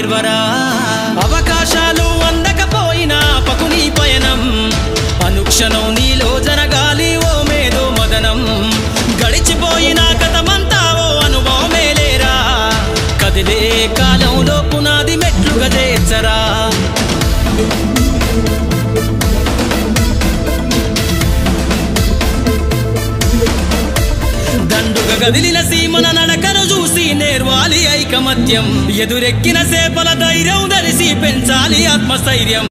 నేర్వరా అవకాశాలు అందకపోయినా పకుని పయనం అనుక్షణం నీలో జరగాలి ఓ మేధో మదనం గడిచిపోయిన కథమంతా ఓ అనుభవమే లేరా కదిలే కాలంలో పునాది మెట్లుగా చేర్చరా దండుగా గదిలిన సీమన నడకను చూసి నేర్వాలి ఐకమత్యం ఎదురెక్కిన సేపల ధైర్యం ధరిసి పెంచాలి ఆత్మస్థైర్యం